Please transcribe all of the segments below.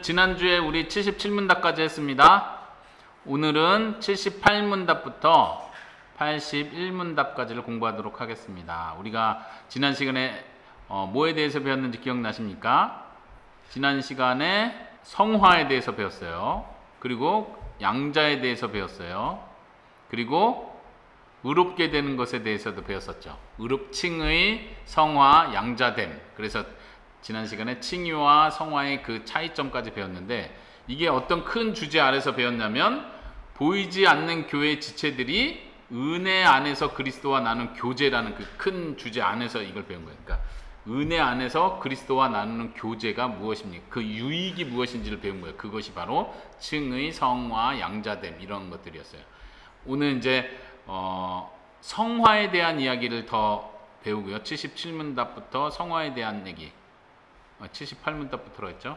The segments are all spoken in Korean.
지난주에 우리 77문답까지 했습니다. 오늘은 78문답부터 81문답까지를 공부하도록 하겠습니다. 우리가 지난 시간에 뭐에 대해서 배웠는지 기억나십니까? 지난 시간에 성화에 대해서 배웠어요. 그리고 양자에 대해서 배웠어요. 그리고 의롭게 되는 것에 대해서도 배웠었죠. 의롭칭의 성화, 양자됨. 그래서 지난 시간에 칭의와 성화의 그 차이점까지 배웠는데, 이게 어떤 큰 주제 아래서 배웠냐면 보이지 않는 교회 지체들이 은혜 안에서 그리스도와 나누는 교제라는 그 큰 주제 안에서 이걸 배운 거예요. 그러니까 은혜 안에서 그리스도와 나누는 교제가 무엇입니까? 그 유익이 무엇인지를 배운 거예요. 그것이 바로 칭의, 성화, 양자됨 이런 것들이었어요. 오늘 이제 성화에 대한 이야기를 더 배우고요. 77문답부터 성화에 대한 얘기, 78문답부터로 했죠.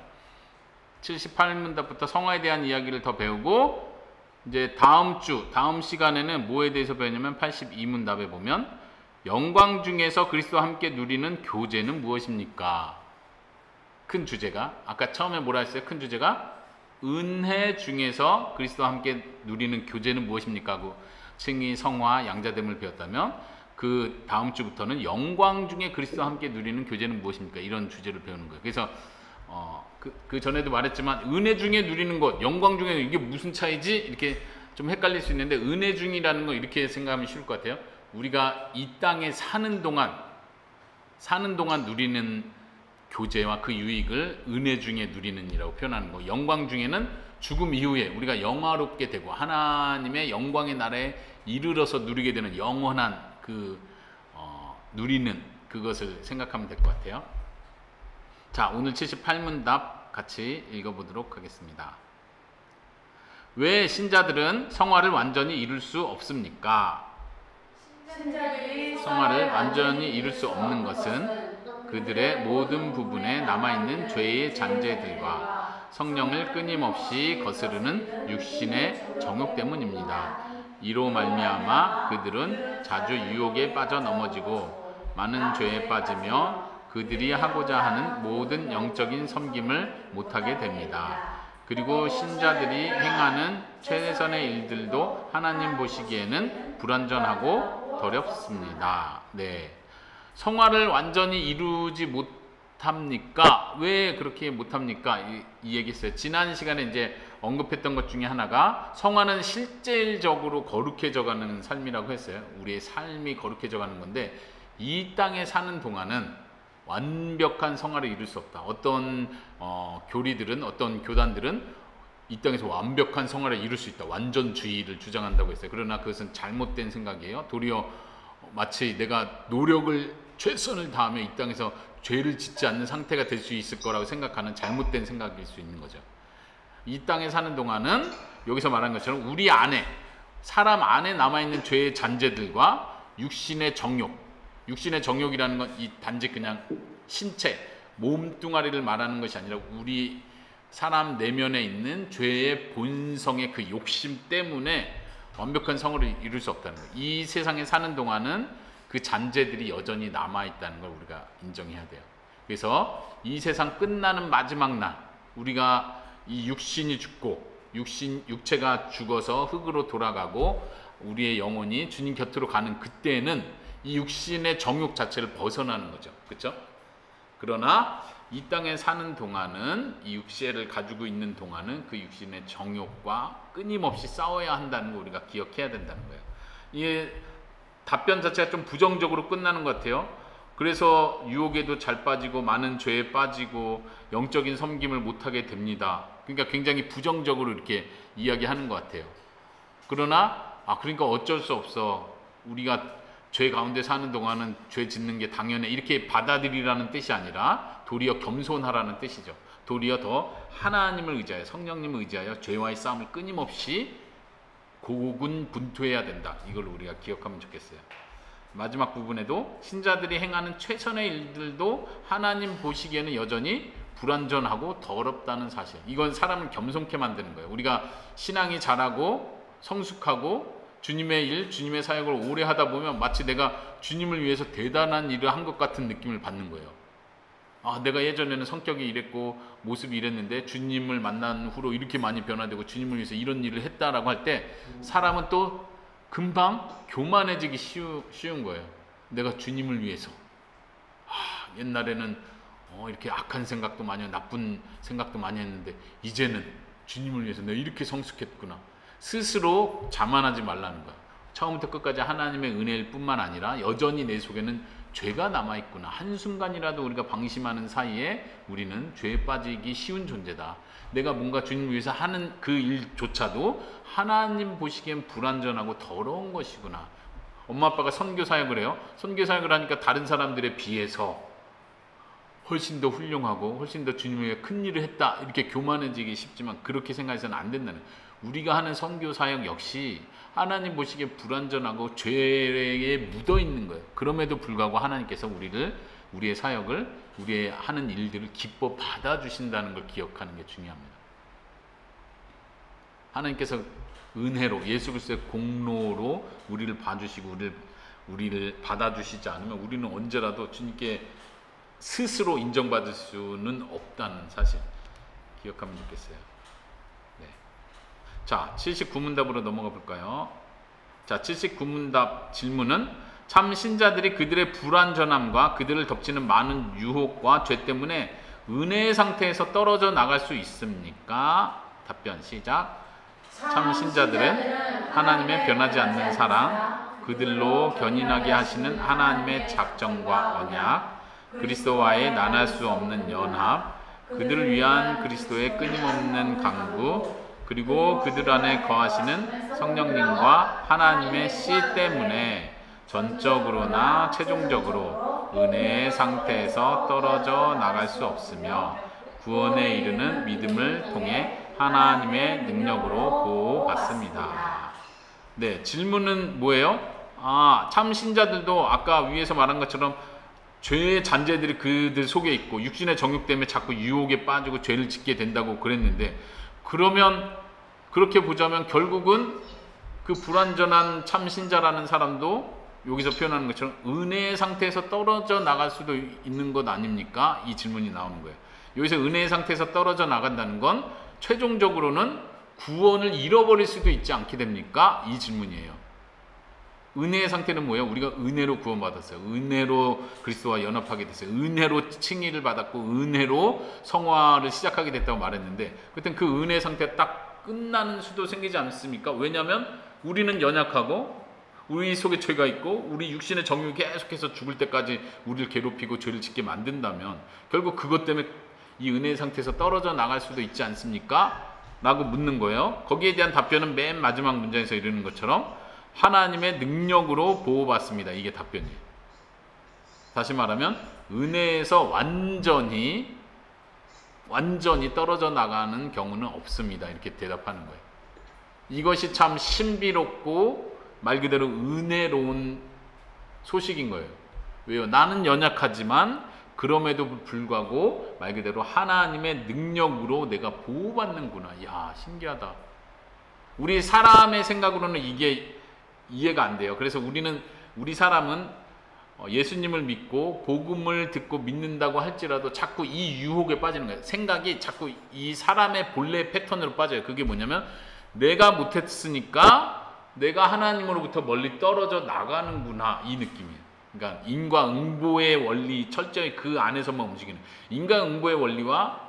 78문답부터 성화에 대한 이야기를 더 배우고, 이제 다음 시간에는 뭐에 대해서 배우냐면 82문답에 보면 영광 중에서 그리스도와 함께 누리는 교제는 무엇입니까? 큰 주제가, 아까 처음에 뭐라 했어요? 큰 주제가 은혜 중에서 그리스도와 함께 누리는 교제는 무엇입니까? 하고 칭의, 성화, 양자됨을 배웠다면, 그 다음 주부터는 영광 중에 그리스도와 함께 누리는 교제는 무엇입니까? 이런 주제를 배우는 거예요. 그래서 그 전에도 말했지만 은혜 중에 누리는 것, 영광 중에 이게 무슨 차이지? 이렇게 좀 헷갈릴 수 있는데, 은혜 중이라는 거 이렇게 생각하면 쉬울 것 같아요. 우리가 이 땅에 사는 동안 누리는 교제와 그 유익을 은혜 중에 누리는 이라고 표현하는 거. 영광 중에는 죽음 이후에 우리가 영화롭게 되고 하나님의 영광의 나라에 이르러서 누리게 되는 영원한 누리는 그것을 생각하면 될 것 같아요. 자, 오늘 78문답 같이 읽어보도록 하겠습니다. 왜 신자들은 성화를 완전히 이룰 수 없습니까? 성화를 완전히 이룰 수 없는 것은 그들의 모든 부분에 남아있는 죄의 잔재들과 성령을 끊임없이 거스르는 육신의 정욕 때문입니다. 이로 말미암아 그들은 자주 유혹에 빠져 넘어지고 많은 죄에 빠지며 그들이 하고자 하는 모든 영적인 섬김을 못하게 됩니다. 그리고 신자들이 행하는 최선의 일들도 하나님 보시기에는 불완전하고 더럽습니다. 네, 성화를 완전히 이루지 못합니까? 왜 그렇게 못합니까? 이 얘기했어요. 지난 시간에 이제 언급했던 것 중에 하나가 성화는 실질적으로 거룩해져가는 삶이라고 했어요. 우리의 삶이 거룩해져가는 건데, 이 땅에 사는 동안은 완벽한 성화를 이룰 수 없다. 어떤 교리들은, 어떤 교단들은 이 땅에서 완벽한 성화를 이룰 수 있다, 완전주의를 주장한다고 했어요. 그러나 그것은 잘못된 생각이에요. 도리어 마치 내가 노력을 최선을 다하며 이 땅에서 죄를 짓지 않는 상태가 될 수 있을 거라고 생각하는 잘못된 생각일 수 있는 거죠. 이 땅에 사는 동안은 여기서 말한 것처럼 우리 안에, 사람 안에 남아있는 죄의 잔재들과 육신의 정욕이라는 건 이 단지 그냥 신체, 몸뚱아리를 말하는 것이 아니라 우리 사람 내면에 있는 죄의 본성의 그 욕심 때문에 완벽한 성화를 이룰 수 없다는 거예요. 이 세상에 사는 동안은 그 잔재들이 여전히 남아있다는 걸 우리가 인정해야 돼요. 그래서 이 세상 끝나는 마지막 날, 우리가 이 육신이 죽고 육체가 죽어서 흙으로 돌아가고 우리의 영혼이 주님 곁으로 가는 그때는 이 육신의 정욕 자체를 벗어나는 거죠. 그렇죠? 그러나 이 땅에 사는 동안은, 이 육체를 가지고 있는 동안은 그 육신의 정욕과 끊임없이 싸워야 한다는 거 우리가 기억해야 된다는 거예요. 이 답변 자체가 좀 부정적으로 끝나는 것 같아요. 그래서 유혹에도 잘 빠지고 많은 죄에 빠지고 영적인 섬김을 못하게 됩니다. 그러니까 굉장히 부정적으로 이렇게 이야기하는 것 같아요. 그러나 그러니까 어쩔 수 없어, 우리가 죄 가운데 사는 동안은 죄 짓는 게 당연해, 이렇게 받아들이라는 뜻이 아니라 도리어 겸손하라는 뜻이죠. 도리어 더 하나님을 의지하여, 성령님을 의지하여 죄와의 싸움을 끊임없이 고군분투해야 된다. 이걸 우리가 기억하면 좋겠어요. 마지막 부분에도 신자들이 행하는 최선의 일들도 하나님 보시기에는 여전히 불완전하고 더럽다는 사실, 이건 사람을 겸손케 만드는 거예요. 우리가 신앙이 자라고 성숙하고 주님의 일, 주님의 사역을 오래 하다 보면 마치 내가 주님을 위해서 대단한 일을 한 것 같은 느낌을 받는 거예요. 아, 내가 예전에는 성격이 이랬고 모습이 이랬는데 주님을 만난 후로 이렇게 많이 변화되고 주님을 위해서 이런 일을 했다라고 할 때 사람은 또 금방 교만해지기 쉬운 거예요. 내가 주님을 위해서 옛날에는 이렇게 악한 생각도 많이 하고 나쁜 생각도 많이 했는데 이제는 주님을 위해서 내가 이렇게 성숙했구나. 스스로 자만하지 말라는 거야. 처음부터 끝까지 하나님의 은혜일 뿐만 아니라 여전히 내 속에는 죄가 남아있구나. 한순간이라도 우리가 방심하는 사이에 우리는 죄에 빠지기 쉬운 존재다. 내가 뭔가 주님을 위해서 하는 그 일조차도 하나님 보시기엔 불완전하고 더러운 것이구나. 엄마 아빠가 선교 사역을 해요. 선교 사역을 하니까 다른 사람들에 비해서 훨씬 더 훌륭하고 훨씬 더 주님을 위해 큰 일을 했다 이렇게 교만해지기 쉽지만 그렇게 생각해서는 안 된다는 거예요. 우리가 하는 선교 사역 역시 하나님 보시기에 불완전하고 죄에 묻어 있는 거예요. 그럼에도 불구하고 하나님께서 우리의 사역을 우리의 하는 일들을 기뻐 받아주신다는 걸 기억하는 게 중요합니다. 하나님께서 은혜로 예수 그리스도의 공로로 우리를 봐주시고 우리를 받아주시지 않으면 우리는 언제라도 주님께 스스로 인정받을 수는 없다는 사실 기억하면 좋겠어요. 네. 자, 79문답으로 넘어가 볼까요? 자, 79문답 질문은 참 신자들이 그들의 불완전함과 그들을 덮치는 많은 유혹과 죄 때문에 은혜의 상태에서 떨어져 나갈 수 있습니까? 답변 시작. 참 신자들은 하나님의 변하지 않는 사랑, 그들로 견인하게 하시는 하나님의 작정과 언약, 그리스도와의 나눌 수 없는 연합, 그들을 위한 그리스도의 끊임없는 강구, 그리고 그들 안에 거하시는 성령님과 하나님의 씨 때문에 전적으로나 최종적으로 은혜의 상태에서 떨어져 나갈 수 없으며 구원에 이르는 믿음을 통해 하나님의 능력으로 보호받습니다. 네, 질문은 뭐예요? 참 신자들도 아까 위에서 말한 것처럼 죄의 잔재들이 그들 속에 있고 육신의 정욕 때문에 자꾸 유혹에 빠지고 죄를 짓게 된다고 그랬는데, 그러면 그렇게 보자면 결국은 그 불완전한 참신자라는 사람도 여기서 표현하는 것처럼 은혜의 상태에서 떨어져 나갈 수도 있는 것 아닙니까? 이 질문이 나오는 거예요. 여기서 은혜의 상태에서 떨어져 나간다는 건 최종적으로는 구원을 잃어버릴 수도 있지 않게 됩니까? 이 질문이에요. 은혜의 상태는 뭐예요? 우리가 은혜로 구원받았어요. 은혜로 그리스도와 연합하게 됐어요. 은혜로 칭의를 받았고 은혜로 성화를 시작하게 됐다고 말했는데, 그때 그 은혜의 상태가 딱 끝나는 수도 생기지 않습니까? 왜냐하면 우리는 연약하고 우리 속에 죄가 있고 우리 육신의 정욕이 계속해서 죽을 때까지 우리를 괴롭히고 죄를 짓게 만든다면 결국 그것 때문에 이 은혜의 상태에서 떨어져 나갈 수도 있지 않습니까? 라고 묻는 거예요. 거기에 대한 답변은 맨 마지막 문장에서 이르는 것처럼 하나님의 능력으로 보호받습니다. 이게 답변이에요. 다시 말하면 은혜에서 완전히 떨어져 나가는 경우는 없습니다. 이렇게 대답하는 거예요. 이것이 참 신비롭고 말 그대로 은혜로운 소식인 거예요. 왜요? 나는 연약하지만 그럼에도 불구하고 말 그대로 하나님의 능력으로 내가 보호받는구나. 이야, 신기하다. 우리 사람의 생각으로는 이게 이해가 안 돼요. 그래서 우리 사람은 예수님을 믿고 복음을 듣고 믿는다고 할지라도 자꾸 이 유혹에 빠지는 거예요. 생각이 자꾸 이 사람의 본래 패턴으로 빠져요. 그게 뭐냐면 내가 못했으니까 내가 하나님으로부터 멀리 떨어져 나가는구나, 이 느낌이에요. 그러니까 인과응보의 원리 철저히 그 안에서만 움직이는, 인과응보의 원리와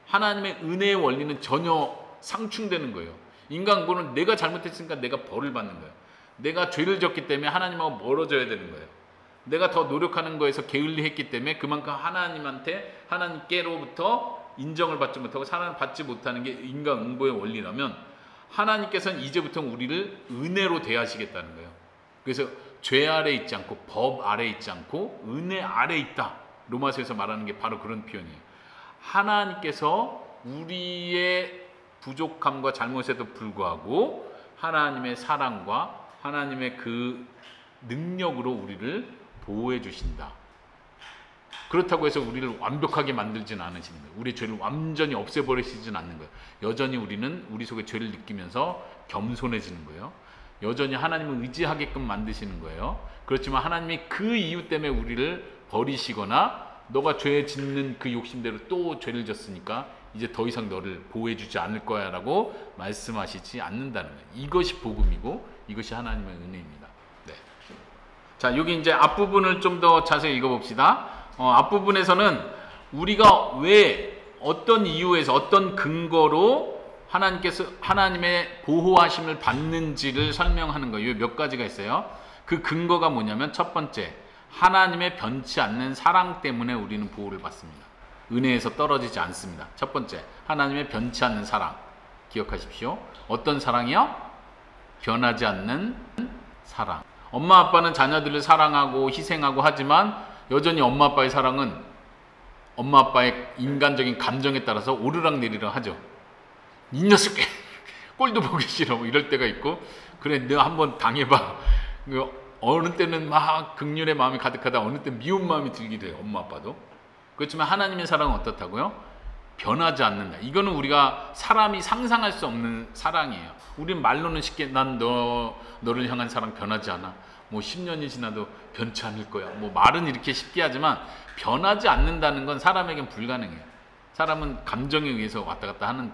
하나님의 은혜의 원리는 전혀 상충되는 거예요. 인과응보는 내가 잘못했으니까 내가 벌을 받는 거예요. 내가 죄를 졌기 때문에 하나님하고 멀어져야 되는 거예요. 내가 더 노력하는 거에서 게을리했기 때문에 그만큼 하나님께로부터 인정을 받지 못하고 사랑을 받지 못하는 게 인과응보의 원리라면, 하나님께서는 이제부터 우리를 은혜로 대하시겠다는 거예요. 그래서 죄 아래 있지 않고 법 아래 있지 않고 은혜 아래 있다. 로마서에서 말하는 게 바로 그런 표현이에요. 하나님께서 우리의 부족함과 잘못에도 불구하고 하나님의 사랑과 하나님의 그 능력으로 우리를 보호해 주신다. 그렇다고 해서 우리를 완벽하게 만들지는 않으시는 거예요. 우리의 죄를 완전히 없애버리시진 않는 거예요. 여전히 우리는 우리 속에 죄를 느끼면서 겸손해지는 거예요. 여전히 하나님을 의지하게끔 만드시는 거예요. 그렇지만 하나님이 그 이유 때문에 우리를 버리시거나 너가 죄 짓는 그 욕심대로 또 죄를 졌으니까 이제 더 이상 너를 보호해주지 않을 거야 라고 말씀하시지 않는다는 거예요. 이것이 복음이고 이것이 하나님의 은혜입니다. 네. 자, 여기 이제 앞부분을 좀 더 자세히 읽어봅시다. 앞부분에서는 우리가 왜 어떤 이유에서 어떤 근거로 하나님께서 하나님의 보호하심을 받는지를 설명하는 거예요. 몇 가지가 있어요. 그 근거가 뭐냐면 첫 번째, 하나님의 변치 않는 사랑 때문에 우리는 보호를 받습니다. 은혜에서 떨어지지 않습니다. 첫 번째, 하나님의 변치 않는 사랑. 기억하십시오. 어떤 사랑이요? 변하지 않는 사랑. 엄마 아빠는 자녀들을 사랑하고 희생하고 하지만 여전히 엄마 아빠의 사랑은 엄마 아빠의 인간적인 감정에 따라서 오르락내리락 하죠. 이 녀석 꼴도 보기 싫어 뭐 이럴 때가 있고, 그래 너 한번 당해봐. 어느 때는 막 긍휼의 마음이 가득하다, 어느 때는 미운 마음이 들기도 해요. 엄마 아빠도. 그렇지만 하나님의 사랑은 어떻다고요? 변하지 않는다. 이거는 우리가 사람이 상상할 수 없는 사랑이에요. 우리는 말로는 쉽게 난 너를 향한 사랑 변하지 않아, 뭐 10년이 지나도 변치 않을 거야, 뭐 말은 이렇게 쉽게 하지만 변하지 않는다는 건 사람에겐 불가능해요. 사람은 감정에 의해서 왔다 갔다 하는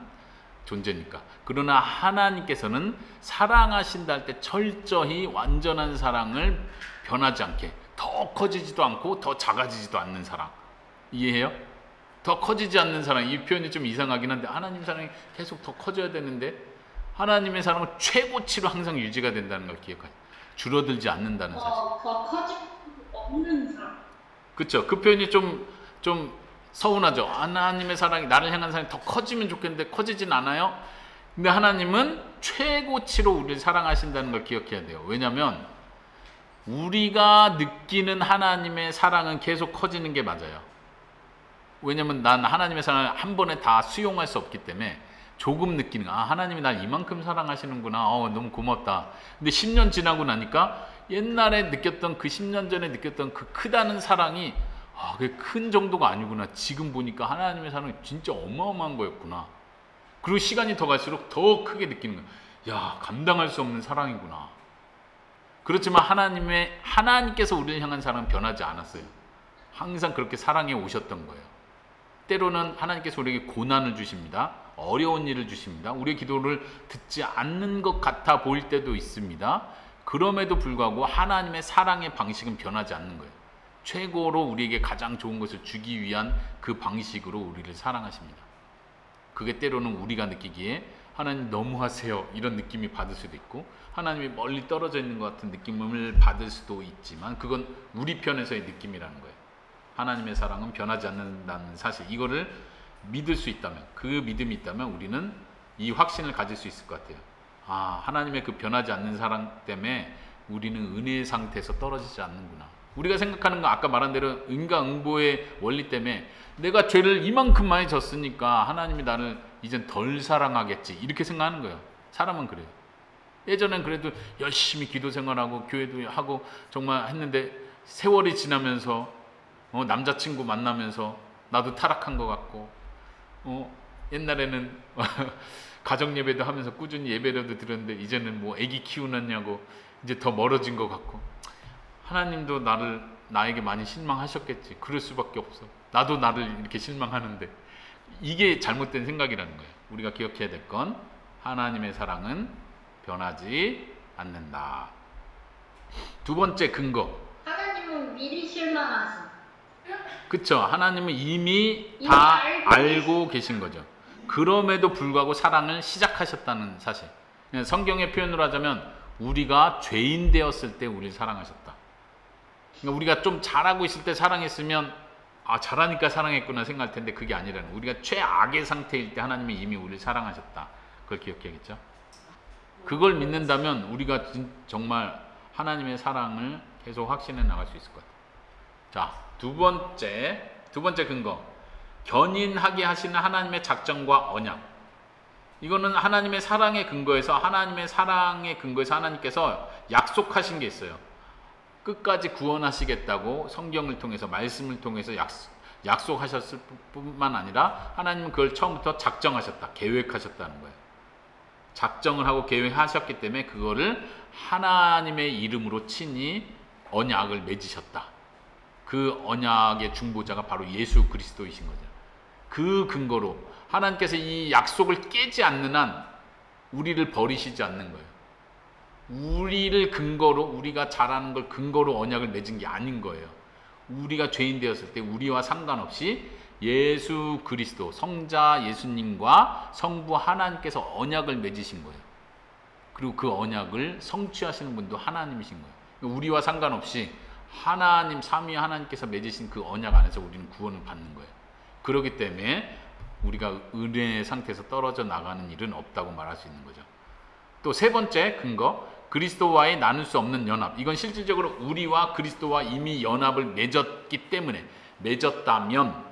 존재니까. 그러나 하나님께서는 사랑하신다 할 때 철저히 완전한 사랑을 변하지 않게, 더 커지지도 않고 더 작아지지도 않는 사랑. 이해해요? 더 커지지 않는 사랑. 이 표현이 좀 이상하긴 한데 하나님 사랑이 계속 더 커져야 되는데 하나님의 사랑은 최고치로 항상 유지가 된다는 걸 기억하세요. 줄어들지 않는다는 사실. 더 커질 수 없는 사랑. 그렇죠. 그 표현이 좀 서운하죠. 하나님의 사랑이, 나를 향한 사랑이 더 커지면 좋겠는데 커지진 않아요. 근데 하나님은 최고치로 우리를 사랑하신다는 걸 기억해야 돼요. 왜냐하면 우리가 느끼는 하나님의 사랑은 계속 커지는 게 맞아요. 왜냐면 난 하나님의 사랑을 한 번에 다 수용할 수 없기 때문에 조금 느끼는, 하나님이 날 이만큼 사랑하시는구나, 너무 고맙다. 근데 10년 지나고 나니까 옛날에 느꼈던 그 10년 전에 느꼈던 그 크다는 사랑이 그게 큰 정도가 아니구나. 지금 보니까 하나님의 사랑이 진짜 어마어마한 거였구나. 그리고 시간이 더 갈수록 더 크게 느끼는 거야. 야, 감당할 수 없는 사랑이구나. 그렇지만 하나님께서 우리를 향한 사랑은 변하지 않았어요. 항상 그렇게 사랑해 오셨던 거예요. 때로는 하나님께서 우리에게 고난을 주십니다. 어려운 일을 주십니다. 우리의 기도를 듣지 않는 것 같아 보일 때도 있습니다. 그럼에도 불구하고 하나님의 사랑의 방식은 변하지 않는 거예요. 최고로 우리에게 가장 좋은 것을 주기 위한 그 방식으로 우리를 사랑하십니다. 그게 때로는 우리가 느끼기에 하나님 너무하세요 이런 느낌이 받을 수도 있고, 하나님이 멀리 떨어져 있는 것 같은 느낌을 받을 수도 있지만 그건 우리 편에서의 느낌이라는 거예요. 하나님의 사랑은 변하지 않는다는 사실, 이거를 믿을 수 있다면, 그 믿음이 있다면 우리는 이 확신을 가질 수 있을 것 같아요. 하나님의 그 변하지 않는 사랑 때문에 우리는 은혜의 상태에서 떨어지지 않는구나. 우리가 생각하는 건 아까 말한 대로 인과응보의 원리 때문에 내가 죄를 이만큼 많이 졌으니까 하나님이 나를 이젠 덜 사랑하겠지 이렇게 생각하는 거예요. 사람은 그래요. 예전엔 그래도 열심히 기도 생활하고 교회도 하고 정말 했는데 세월이 지나면서 남자친구 만나면서 나도 타락한 것 같고, 옛날에는 가정예배도 하면서 꾸준히 예배라도 드렸는데 이제는 뭐 애기 키우느냐고 이제 더 멀어진 것 같고, 하나님도 나에게 많이 실망하셨겠지. 그럴 수밖에 없어. 나도 나를 이렇게 실망하는데. 이게 잘못된 생각이라는 거예요. 우리가 기억해야 될 건 하나님의 사랑은 변하지 않는다. 두 번째 근거. 하나님은 미리 실망하신. 그쵸. 하나님은 이미 다 알고 계신 거죠. 그럼에도 불구하고 사랑을 시작하셨다는 사실. 성경의 표현으로 하자면 우리가 죄인 되었을 때 우리를 사랑하셨다. 그러니까 우리가 좀 잘하고 있을 때 사랑했으면 잘하니까 사랑했구나 생각할 텐데 그게 아니라는 거예요. 우리가 최악의 상태일 때 하나님이 이미 우리를 사랑하셨다. 그걸 기억해야겠죠. 그걸 믿는다면 우리가 정말 하나님의 사랑을 계속 확신해 나갈 수 있을 것 같아요. 자, 두 번째 근거. 견인하게 하시는 하나님의 작정과 언약. 이거는 하나님의 사랑의 근거에서 하나님께서 약속하신 게 있어요. 끝까지 구원하시겠다고 성경을 통해서, 말씀을 통해서 약속하셨을 뿐만 아니라 하나님은 그걸 처음부터 작정하셨다, 계획하셨다는 거예요. 작정을 하고 계획하셨기 때문에 그거를 하나님의 이름으로 친히 언약을 맺으셨다. 그 언약의 중보자가 바로 예수 그리스도이신 거죠. 그 근거로 하나님께서 이 약속을 깨지 않는 한 우리를 버리시지 않는 거예요. 우리를 근거로, 우리가 잘하는 걸 근거로 언약을 맺은 게 아닌 거예요. 우리가 죄인 되었을 때 우리와 상관없이 예수 그리스도, 성자 예수님과 성부 하나님께서 언약을 맺으신 거예요. 그리고 그 언약을 성취하시는 분도 하나님이신 거예요. 우리와 상관없이 하나님, 삼위 하나님께서 맺으신 그 언약 안에서 우리는 구원을 받는 거예요. 그렇기 때문에 우리가 은혜의 상태에서 떨어져 나가는 일은 없다고 말할 수 있는 거죠. 또 세 번째 근거, 그리스도와의 나눌 수 없는 연합. 이건 실질적으로 우리와 그리스도와 이미 연합을 맺었기 때문에, 맺었다면,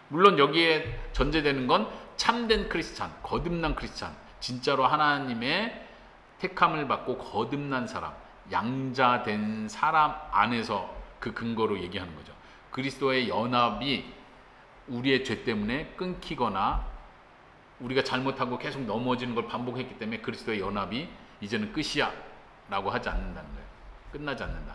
물론 여기에 전제되는 건 참된 크리스찬, 거듭난 크리스찬, 진짜로 하나님의 택함을 받고 거듭난 사람, 양자된 사람 안에서 그 근거로 얘기하는 거죠. 그리스도의 연합이 우리의 죄 때문에 끊기거나 우리가 잘못하고 계속 넘어지는 걸 반복했기 때문에 그리스도의 연합이 이제는 끝이야 라고 하지 않는다는 거예요. 끝나지 않는다.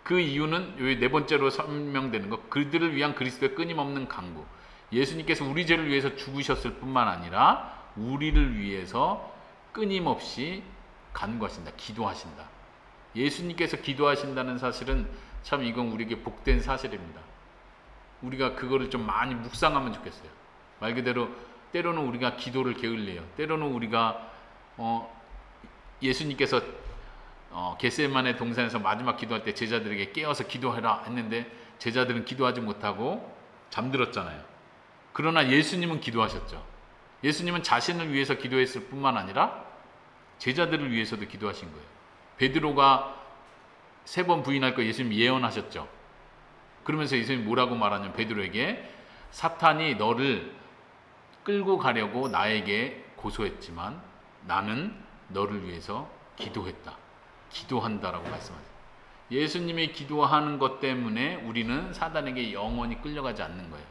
그 이유는 여기 네 번째로 설명되는 것, 그들을 위한 그리스도의 끊임없는 간구. 예수님께서 우리 죄를 위해서 죽으셨을 뿐만 아니라 우리를 위해서 끊임없이 간구하신다, 기도하신다. 예수님께서 기도하신다는 사실은 참 이건 우리에게 복된 사실입니다. 우리가 그거를 좀 많이 묵상하면 좋겠어요. 말 그대로 때로는 우리가 기도를 게을리해요. 때로는 우리가 예수님께서 겟세마네 동산에서 마지막 기도할 때 제자들에게 깨어서 기도해라 했는데 제자들은 기도하지 못하고 잠들었잖아요. 그러나 예수님은 기도하셨죠. 예수님은 자신을 위해서 기도했을 뿐만 아니라 제자들을 위해서도 기도하신 거예요. 베드로가 3번 부인할 거 예수님 예언하셨죠. 그러면서 예수님이 뭐라고 말하냐면 베드로에게 사탄이 너를 끌고 가려고 나에게 고소했지만 나는 너를 위해서 기도했다. 기도한다라고 말씀하세요. 예수님이 기도하는 것 때문에 우리는 사단에게 영원히 끌려가지 않는 거예요.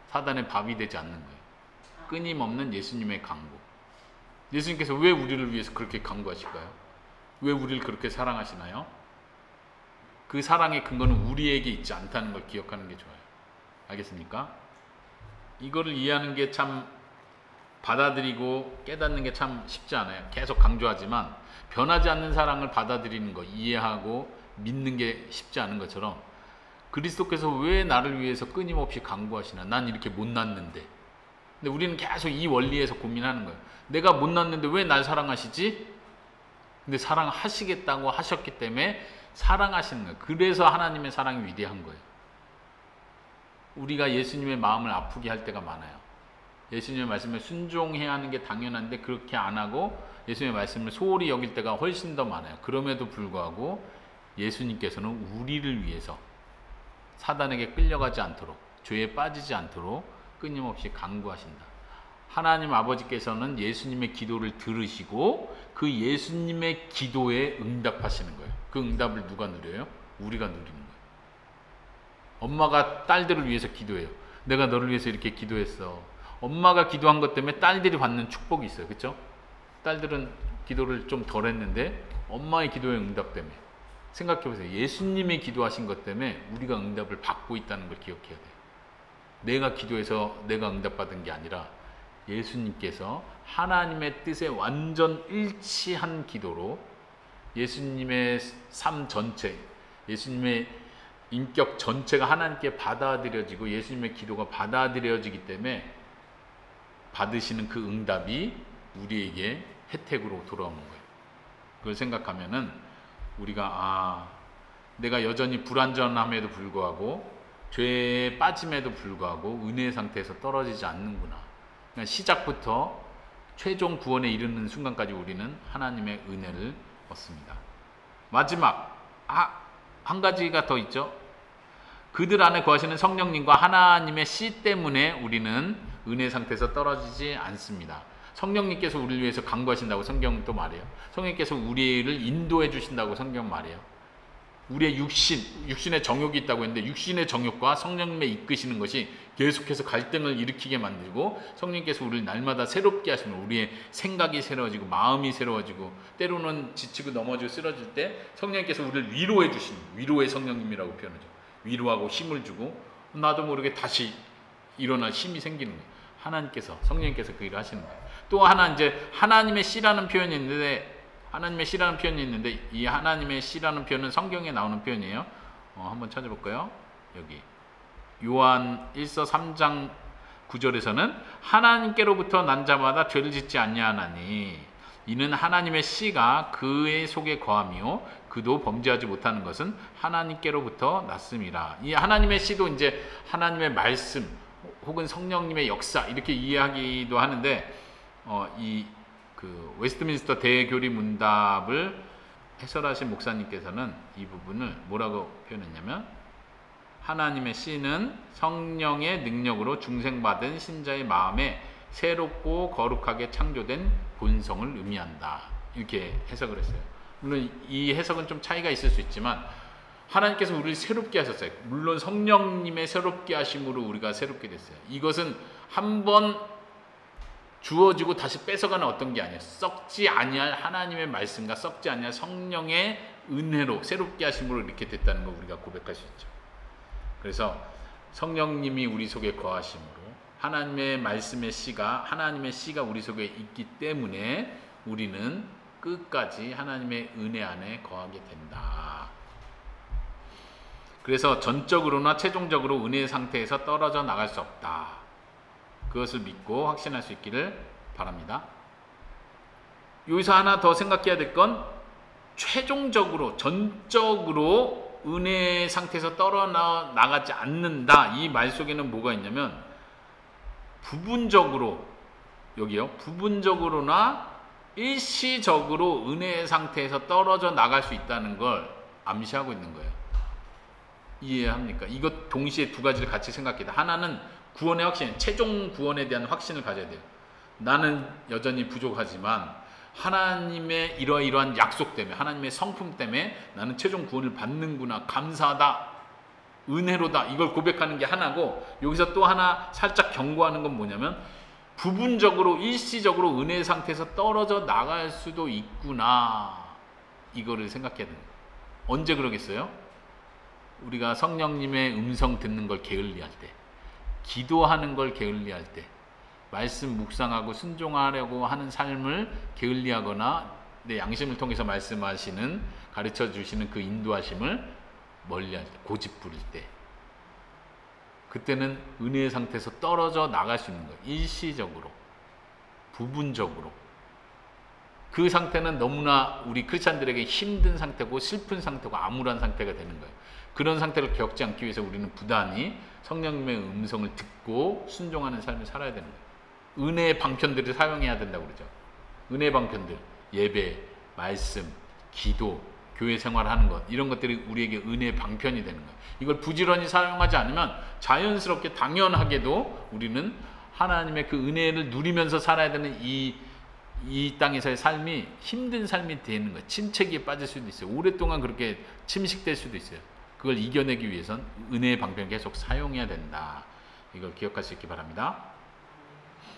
사단의 밥이 되지 않는 거예요. 끊임없는 예수님의 간구. 예수님께서 왜 우리를 위해서 그렇게 간구하실까요? 왜 우리를 그렇게 사랑하시나요? 그 사랑의 근거는 우리에게 있지 않다는 걸 기억하는 게 좋아요. 알겠습니까? 이거를 이해하는 게 참 받아들이고 깨닫는 게 참 쉽지 않아요. 계속 강조하지만 변하지 않는 사랑을 받아들이는 거, 이해하고 믿는 게 쉽지 않은 것처럼 그리스도께서 왜 나를 위해서 끊임없이 간구하시나? 난 이렇게 못났는데. 근데 우리는 계속 이 원리에서 고민하는 거예요. 내가 못났는데 왜 날 사랑하시지? 근데 사랑하시겠다고 하셨기 때문에 사랑하시는 거예요. 그래서 하나님의 사랑이 위대한 거예요. 우리가 예수님의 마음을 아프게 할 때가 많아요. 예수님의 말씀에 순종해야 하는 게 당연한데 그렇게 안 하고 예수님의 말씀을 소홀히 여길 때가 훨씬 더 많아요. 그럼에도 불구하고 예수님께서는 우리를 위해서 사단에게 끌려가지 않도록, 죄에 빠지지 않도록 끊임없이 간구하신다. 하나님 아버지께서는 예수님의 기도를 들으시고 그 예수님의 기도에 응답하시는 거예요. 그 응답을 누가 누려요? 우리가 누리는 거예요. 엄마가 딸들을 위해서 기도해요. 내가 너를 위해서 이렇게 기도했어. 엄마가 기도한 것 때문에 딸들이 받는 축복이 있어요. 그렇죠? 딸들은 기도를 좀 덜 했는데 엄마의 기도의 응답 때문에. 생각해 보세요. 예수님이 기도하신 것 때문에 우리가 응답을 받고 있다는 걸 기억해야 돼요. 내가 기도해서 내가 응답받은 게 아니라 예수님께서 하나님의 뜻에 완전 일치한 기도로 예수님의 삶 전체, 예수님의 인격 전체가 하나님께 받아들여지고 예수님의 기도가 받아들여지기 때문에 받으시는 그 응답이 우리에게 혜택으로 돌아오는 거예요. 그걸 생각하면은 우리가 내가 여전히 불완전함에도 불구하고 죄에 빠짐에도 불구하고 은혜의 상태에서 떨어지지 않는구나. 그러니까 시작부터 최종 구원에 이르는 순간까지 우리는 하나님의 은혜를 얻습니다. 마지막 한 가지가 더 있죠. 그들 안에 거하시는 성령님과 하나님의 씨 때문에 우리는 은혜 상태에서 떨어지지 않습니다. 성령님께서 우리를 위해서 간구하신다고 성경은 또 말해요. 성령님께서 우리를 인도해 주신다고 성경 말해요. 우리의 육신의 정욕이 있다고 했는데 육신의 정욕과 성령님의 이끄시는 것이 계속해서 갈등을 일으키게 만들고 성령님께서 우리를 날마다 새롭게 하시는, 우리의 생각이 새로워지고 마음이 새로워지고 때로는 지치고 넘어지고 쓰러질 때 성령님께서 우리를 위로해 주시는, 위로의 성령님이라고 표현하죠. 위로하고 힘을 주고 나도 모르게 다시 일어날 힘이 생기는 거예요. 하나님께서, 성령님께서 그 일을 하시는 거예요. 또 하나 이제 하나님의 씨라는 표현이 있는데, 이 하나님의 씨라는 표현은 성경에 나오는 표현이에요. 한번 찾아볼까요? 여기 요한 1서 3장 9절에서는 하나님께로부터 난 자마다 죄를 짓지 아니하나니 이는 하나님의 씨가 그의 속에 거함이요 그도 범죄하지 못하는 것은 하나님께로부터 났음이라. 이 하나님의 씨도 이제 하나님의 말씀 혹은 성령님의 역사 이렇게 이해하기도 하는데, 이 그 웨스트민스터 대교리 문답을 해설하신 목사님께서는 이 부분을 뭐라고 표현했냐면, 하나님의 씨는 성령의 능력으로 중생받은 신자의 마음에 새롭고 거룩하게 창조된 본성을 의미한다. 이렇게 해석을 했어요. 물론 이 해석은 좀 차이가 있을 수 있지만 하나님께서 우리를 새롭게 하셨어요. 물론 성령님의 새롭게 하심으로 우리가 새롭게 됐어요. 이것은 한번 주어지고 다시 뺏어가는 어떤 게 아니에요. 썩지 아니할 하나님의 말씀과 썩지 아니할 성령의 은혜로 새롭게 하심으로 이렇게 됐다는 걸 우리가 고백할 수 있죠. 그래서 성령님이 우리 속에 거하심으로 하나님의 말씀의 씨가, 하나님의 씨가 우리 속에 있기 때문에 우리는 끝까지 하나님의 은혜 안에 거하게 된다. 그래서 전적으로나 최종적으로 은혜의 상태에서 떨어져 나갈 수 없다. 그것을 믿고 확신할 수 있기를 바랍니다. 여기서 하나 더 생각해야 될 건, 최종적으로, 전적으로 은혜의 상태에서 떨어나가지 않는다. 이 말 속에는 뭐가 있냐면, 부분적으로, 여기요, 부분적으로나 일시적으로 은혜의 상태에서 떨어져 나갈 수 있다는 걸 암시하고 있는 거예요. 이해합니까? 이것 동시에 두 가지를 같이 생각해야 돼요. 하나는 구원의 확신, 최종 구원에 대한 확신을 가져야 돼요. 나는 여전히 부족하지만 하나님의 이러이러한 약속 때문에, 하나님의 성품 때문에 나는 최종 구원을 받는구나, 감사하다, 은혜로다, 이걸 고백하는 게 하나고, 여기서 또 하나 살짝 경고하는 건 뭐냐면, 부분적으로 일시적으로 은혜의 상태에서 떨어져 나갈 수도 있구나, 이거를 생각해야 됩니다. 언제 그러겠어요? 우리가 성령님의 음성 듣는 걸 게을리할 때, 기도하는 걸 게을리할 때, 말씀 묵상하고 순종하려고 하는 삶을 게을리하거나 내 양심을 통해서 말씀하시는, 가르쳐 주시는 그 인도하심을 멀리할 때, 고집 부릴 때, 그때는 은혜의 상태에서 떨어져 나갈 수 있는 거예요. 일시적으로, 부분적으로. 그 상태는 너무나 우리 크리스찬들에게 힘든 상태고 슬픈 상태고 암울한 상태가 되는 거예요. 그런 상태를 겪지 않기 위해서 우리는 부단히 성령님의 음성을 듣고 순종하는 삶을 살아야 되는 거예요. 은혜의 방편들을 사용해야 된다고 그러죠. 은혜의 방편들, 예배, 말씀, 기도, 교회 생활하는 것, 이런 것들이 우리에게 은혜의 방편이 되는 거예요. 이걸 부지런히 사용하지 않으면 자연스럽게 당연하게도 우리는 하나님의 그 은혜를 누리면서 살아야 되는 이 땅에서의 삶이 힘든 삶이 되는 거예요. 침체기에 빠질 수도 있어요. 오랫동안 그렇게 침식될 수도 있어요. 그걸 이겨내기 위해선 은혜의 방편을 계속 사용해야 된다. 이걸 기억할 수 있기 바랍니다.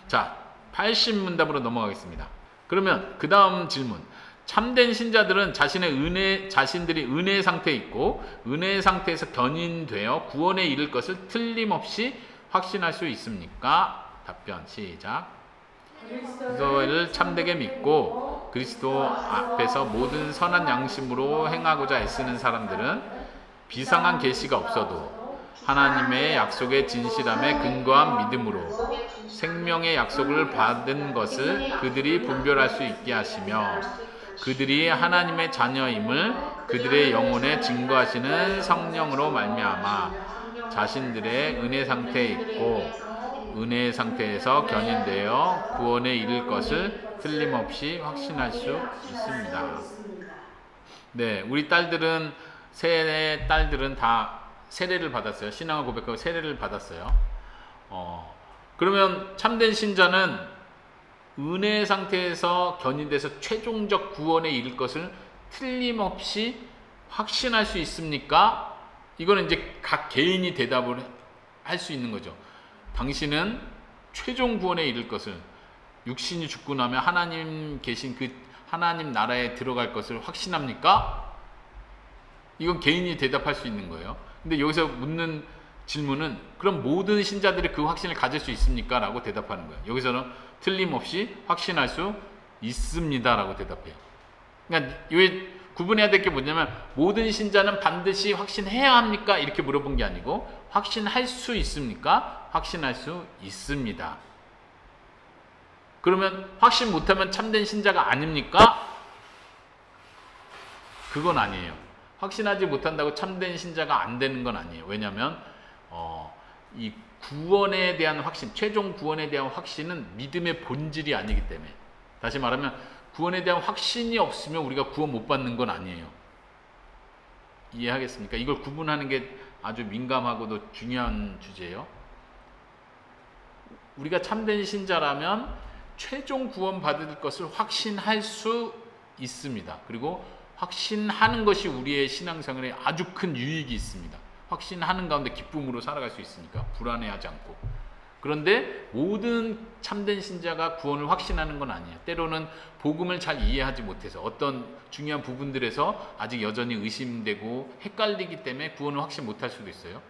자, 80문답으로 넘어가겠습니다. 그러면 그 다음 질문. 참된 신자들은 자신들이 은혜의 상태에 있고 은혜의 상태에서 견인되어 구원에 이를 것을 틀림없이 확신할 수 있습니까? 답변 시작. 그리스도를 참되게 믿고 그리스도 앞에서 모든 선한 양심으로 행하고자 애쓰는 사람들은 비상한 계시가 없어도 하나님의 약속의 진실함에 근거한 믿음으로 생명의 약속을 받은 것을 그들이 분별할 수 있게 하시며 그들이 하나님의 자녀임을 그들의 영혼에 증거하시는 성령으로 말미암아 자신들의 은혜 상태에 있고 은혜의 상태에서 견인되어 구원에 이를 것을 틀림없이 확신할 수 있습니다. 네, 우리 딸들은, 세 딸들은 다 세례를 받았어요. 신앙을 고백하고 세례를 받았어요. 그러면 참된 신자는 은혜의 상태에서 견인돼서 최종적 구원에 이를 것을 틀림없이 확신할 수 있습니까? 이거는 이제 각 개인이 대답을 할 수 있는 거죠. 당신은 최종 구원에 이를 것을, 육신이 죽고 나면 하나님 계신 그 하나님 나라에 들어갈 것을 확신합니까? 이건 개인이 대답할 수 있는 거예요. 근데 여기서 묻는 질문은 그럼 모든 신자들이 그 확신을 가질 수 있습니까? 라고 대답하는 거예요. 여기서는 틀림없이 확신할 수 있습니다 라고 대답해요. 그러니까 왜 구분해야 될 게 뭐냐면 모든 신자는 반드시 확신해야 합니까? 이렇게 물어본 게 아니고 확신할 수 있습니까? 확신할 수 있습니다. 그러면 확신 못하면 참된 신자가 아닙니까? 그건 아니에요. 확신하지 못한다고 참된 신자가 안 되는 건 아니에요. 왜냐하면 이 구원에 대한 확신, 최종 구원에 대한 확신은 믿음의 본질이 아니기 때문에, 다시 말하면 구원에 대한 확신이 없으면 우리가 구원 못 받는 건 아니에요. 이해하겠습니까? 이걸 구분하는 게 아주 민감하고도 중요한 주제예요. 우리가 참된 신자라면 최종 구원 받을 것을 확신할 수 있습니다. 그리고 확신하는 것이 우리의 신앙생활에 아주 큰 유익이 있습니다. 확신하는 가운데 기쁨으로 살아갈 수 있으니까 불안해하지 않고. 그런데 모든 참된 신자가 구원을 확신하는 건 아니에요. 때로는 복음을 잘 이해하지 못해서 어떤 중요한 부분들에서 아직 여전히 의심되고 헷갈리기 때문에 구원을 확신 못할 수도 있어요.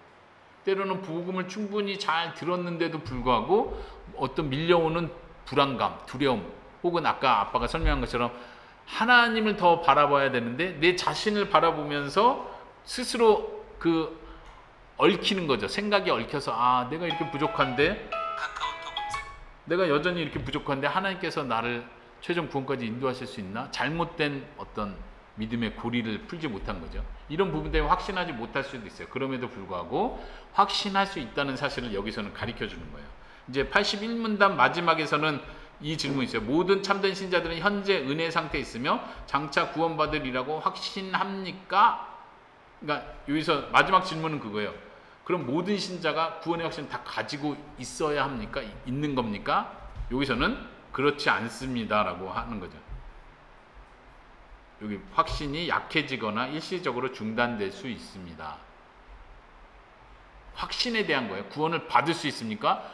때로는 복음을 충분히 잘 들었는데도 불구하고 어떤 밀려오는 불안감, 두려움, 혹은 아까 아빠가 설명한 것처럼 하나님을 더 바라봐야 되는데 내 자신을 바라보면서 스스로 얽히는 거죠. 생각이 얽혀서 내가 이렇게 부족한데, 내가 여전히 이렇게 부족한데 하나님께서 나를 최종 구원까지 인도하실 수 있나? 잘못된 어떤 믿음의 고리를 풀지 못한 거죠. 이런 부분 때문에 확신하지 못할 수도 있어요. 그럼에도 불구하고 확신할 수 있다는 사실을 여기서는 가르쳐 주는 거예요. 이제 81문단 마지막에서는 이 질문이 있어요. 모든 참된 신자들은 현재 은혜 상태에 있으며 장차 구원받으리라고 확신합니까? 그러니까 여기서 마지막 질문은 그거예요. 그럼 모든 신자가 구원의 확신을 다 가지고 있어야 합니까? 있는 겁니까? 여기서는 그렇지 않습니다 라고 하는 거죠. 여기 확신이 약해지거나 일시적으로 중단될 수 있습니다. 확신에 대한 거예요. 구원을 받을 수 있습니까?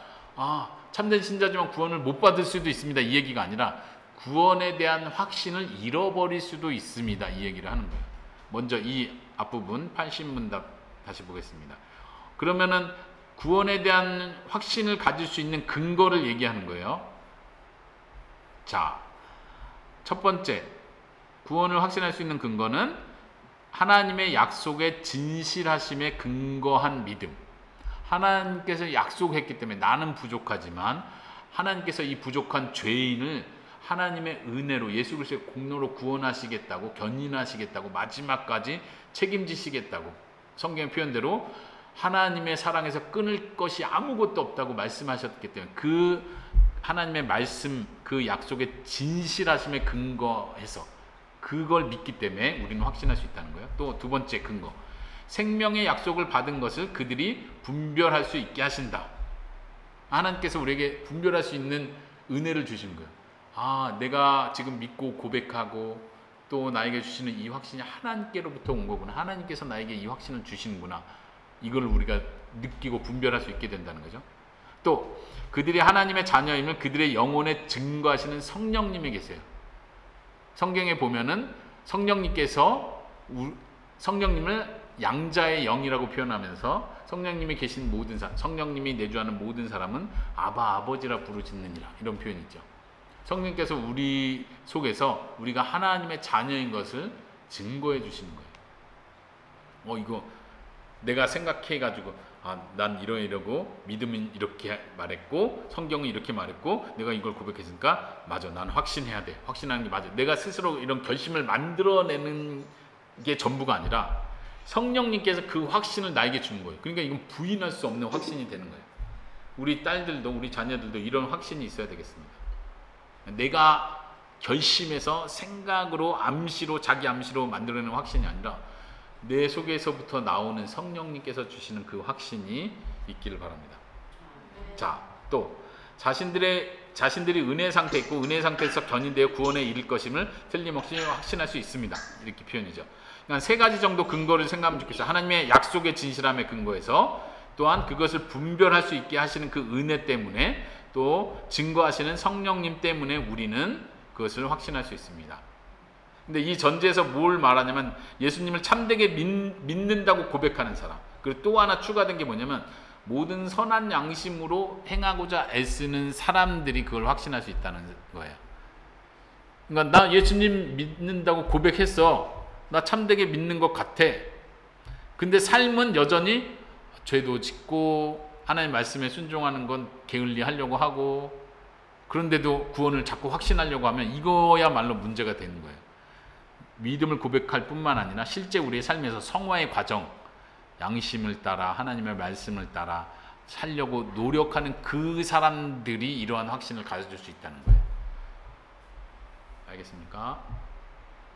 참된 신자지만 구원을 못 받을 수도 있습니다. 이 얘기가 아니라 구원에 대한 확신을 잃어버릴 수도 있습니다. 이 얘기를 하는 거예요. 먼저 이 앞부분 80문답 다시 보겠습니다. 그러면은 구원에 대한 확신을 가질 수 있는 근거를 얘기하는 거예요. 자, 첫 번째, 구원을 확신할 수 있는 근거는 하나님의 약속의 진실하심에 근거한 믿음. 하나님께서 약속했기 때문에 나는 부족하지만 하나님께서 이 부족한 죄인을 하나님의 은혜로 예수 그리스도의 공로로 구원하시겠다고, 견인하시겠다고, 마지막까지 책임지시겠다고, 성경의 표현대로 하나님의 사랑에서 끊을 것이 아무것도 없다고 말씀하셨기 때문에 그 하나님의 말씀, 그 약속의 진실하심에 근거해서 그걸 믿기 때문에 우리는 확신할 수 있다는 거예요. 또 두 번째 근거, 생명의 약속을 받은 것을 그들이 분별할 수 있게 하신다. 하나님께서 우리에게 분별할 수 있는 은혜를 주시는 거예요. 내가 지금 믿고 고백하고 또 나에게 주시는 이 확신이 하나님께로부터 온 거구나. 하나님께서 나에게 이 확신을 주시는구나. 이걸 우리가 느끼고 분별할 수 있게 된다는 거죠. 또 그들이 하나님의 자녀임을 그들의 영혼에 증거하시는 성령님이 계세요. 성경에 보면은 성령님께서 성령님을 양자의 영이라고 표현하면서 성령님이 계신 모든 사람, 성령님이 내주하는 모든 사람은 아바 아버지라 부르짖느니라, 이런 표현이 있죠. 성령께서 우리 속에서 우리가 하나님의 자녀인 것을 증거해 주시는 거예요. 이거 내가 생각해 가지고 난 이러고 믿음은 이렇게 말했고 성경은 이렇게 말했고 내가 이걸 고백했으니까 맞아, 난 확신해야 돼, 확신하는 게 맞아. 내가 스스로 이런 결심을 만들어내는 게 전부가 아니라 성령님께서 그 확신을 나에게 주는 거예요. 그러니까 이건 부인할 수 없는 확신이 되는 거예요. 우리 딸들도 우리 자녀들도 이런 확신이 있어야 되겠습니다. 내가 결심해서 생각으로 암시로, 자기 암시로 만들어내는 확신이 아니라 내 속에서부터 나오는 성령님께서 주시는 그 확신이 있기를 바랍니다. 자, 또 자신들이 은혜 상태에 있고 은혜 상태에서 견인되어 구원에 이를 것임을 틀림없이 확신할 수 있습니다. 이렇게 표현이죠. 그러니까 세 가지 정도 근거를 생각하면 좋겠어요. 하나님의 약속의 진실함에 근거해서, 또한 그것을 분별할 수 있게 하시는 그 은혜 때문에, 또 증거하시는 성령님 때문에 우리는 그것을 확신할 수 있습니다. 근데 이 전제에서 뭘 말하냐면 예수님을 참되게 믿는다고 고백하는 사람. 그리고 또 하나 추가된 게 뭐냐면 모든 선한 양심으로 행하고자 애쓰는 사람들이 그걸 확신할 수 있다는 거예요. 그러니까 나 예수님 믿는다고 고백했어. 나 참되게 믿는 것 같아. 근데 삶은 여전히 죄도 짓고 하나님 말씀에 순종하는 건 게을리 하려고 하고, 그런데도 구원을 자꾸 확신하려고 하면 이거야말로 문제가 되는 거예요. 믿음을 고백할 뿐만 아니라 실제 우리의 삶에서 성화의 과정, 양심을 따라 하나님의 말씀을 따라 살려고 노력하는 그 사람들이 이러한 확신을 가져줄 수 있다는 거예요. 알겠습니까?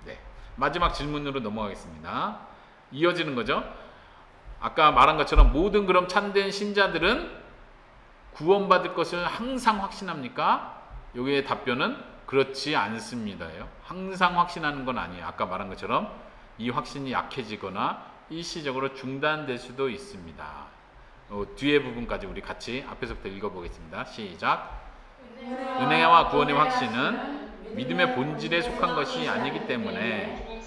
네. 마지막 질문으로 넘어가겠습니다. 이어지는 거죠. 아까 말한 것처럼 모든 그럼 참된 신자들은 구원받을 것을 항상 확신합니까? 여기에 답변은 그렇지 않습니다요. 항상 확신하는 건 아니에요. 아까 말한 것처럼 이 확신이 약해지거나 일시적으로 중단될 수도 있습니다. 뒤에 부분까지 우리 같이 앞에서부터 읽어보겠습니다. 시작. 은혜와 구원의 확신은 믿음의 본질에 속한 것이 아니기 때문에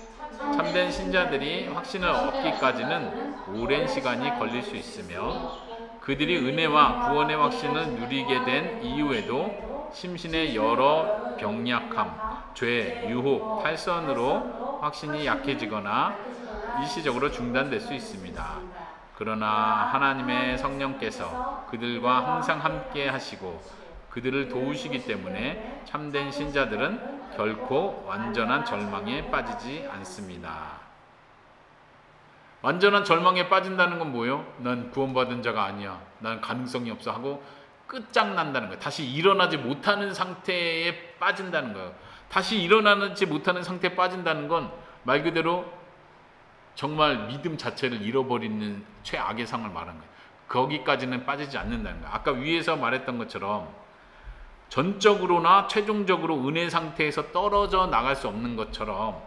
참된 신자들이 확신을 얻기까지는 오랜 시간이 걸릴 수 있으며 그들이 은혜와 구원의 확신을 누리게 된 이후에도 심신의 여러 병약함, 죄, 유혹, 탈선으로 확신이 약해지거나 일시적으로 중단될 수 있습니다. 그러나 하나님의 성령께서 그들과 항상 함께 하시고 그들을 도우시기 때문에 참된 신자들은 결코 완전한 절망에 빠지지 않습니다. 완전한 절망에 빠진다는 건 뭐예요? 난 구원받은 자가 아니야. 난 가능성이 없어 하고 끝장난다는 거예요. 다시 일어나지 못하는 상태에 빠진다는 거예요. 다시 일어나지 못하는 상태에 빠진다는 건 말 그대로 정말 믿음 자체를 잃어버리는 최악의 상을 말하는 거예요. 거기까지는 빠지지 않는다는 거예요. 아까 위에서 말했던 것처럼 전적으로나 최종적으로 은혜 상태에서 떨어져 나갈 수 없는 것처럼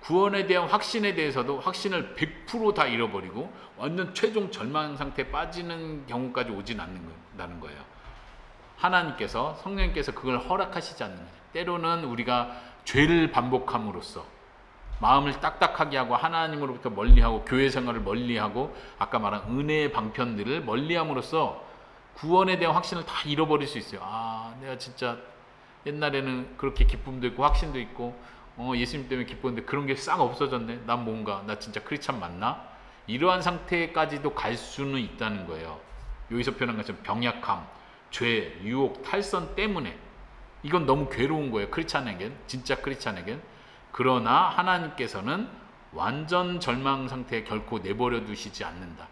구원에 대한 확신에 대해서도 확신을 100% 다 잃어버리고 완전 최종 절망 상태에 빠지는 경우까지 오진 않는다는 거예요. 하나님께서 성령님께서 그걸 허락하시지 않는 거예요. 때로는 우리가 죄를 반복함으로써 마음을 딱딱하게 하고 하나님으로부터 멀리하고 교회 생활을 멀리하고 아까 말한 은혜의 방편들을 멀리함으로써 구원에 대한 확신을 다 잃어버릴 수 있어요. 아, 내가 진짜 옛날에는 그렇게 기쁨도 있고 확신도 있고 예수님 때문에 기뻤는데 그런 게 싹 없어졌네. 난 뭔가 나 진짜 크리스찬 맞나? 이러한 상태까지도 갈 수는 있다는 거예요. 여기서 표현한 것처럼 병약함, 죄, 유혹, 탈선 때문에 이건 너무 괴로운 거예요. 크리스찬에겐, 진짜 크리스찬에겐. 그러나 하나님께서는 완전 절망 상태에 결코 내버려 두시지 않는다.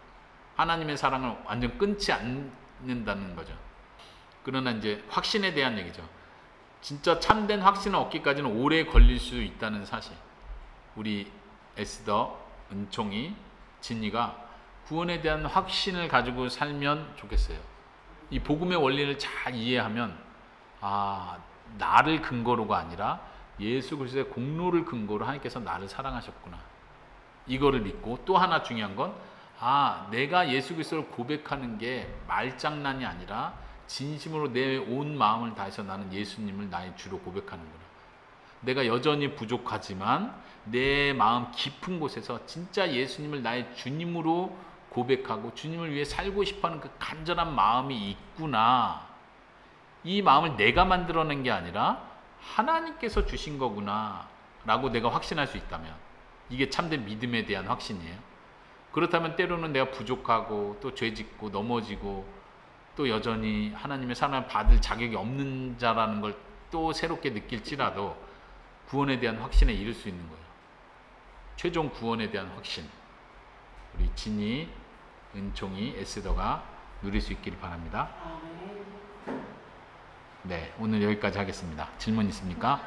하나님의 사랑을 완전 끊지 않는다는 거죠. 그러나 이제 확신에 대한 얘기죠. 진짜 참된 확신을 얻기까지는 오래 걸릴 수 있다는 사실. 우리 에스더, 은총이, 진이가 구원에 대한 확신을 가지고 살면 좋겠어요. 이 복음의 원리를 잘 이해하면 나를 근거로가 아니라 예수 그리스도의 공로를 근거로 하나님께서 나를 사랑하셨구나. 이거를 믿고 또 하나 중요한 건 내가 예수 그리스도를 고백하는 게 말장난이 아니라 진심으로 내 온 마음을 다해서 나는 예수님을 나의 주로 고백하는구나. 내가 여전히 부족하지만 내 마음 깊은 곳에서 진짜 예수님을 나의 주님으로 고백하고 주님을 위해 살고 싶어하는 그 간절한 마음이 있구나. 이 마음을 내가 만들어낸 게 아니라 하나님께서 주신 거구나 라고 내가 확신할 수 있다면 이게 참된 믿음에 대한 확신이에요. 그렇다면 때로는 내가 부족하고 또 죄짓고 넘어지고 또 여전히 하나님의 사랑을 받을 자격이 없는 자라는 걸 또 새롭게 느낄지라도 구원에 대한 확신에 이를 수 있는 거예요. 최종 구원에 대한 확신, 우리 진이, 은총이, 에스더가 누릴 수 있기를 바랍니다. 네, 오늘 여기까지 하겠습니다. 질문 있습니까?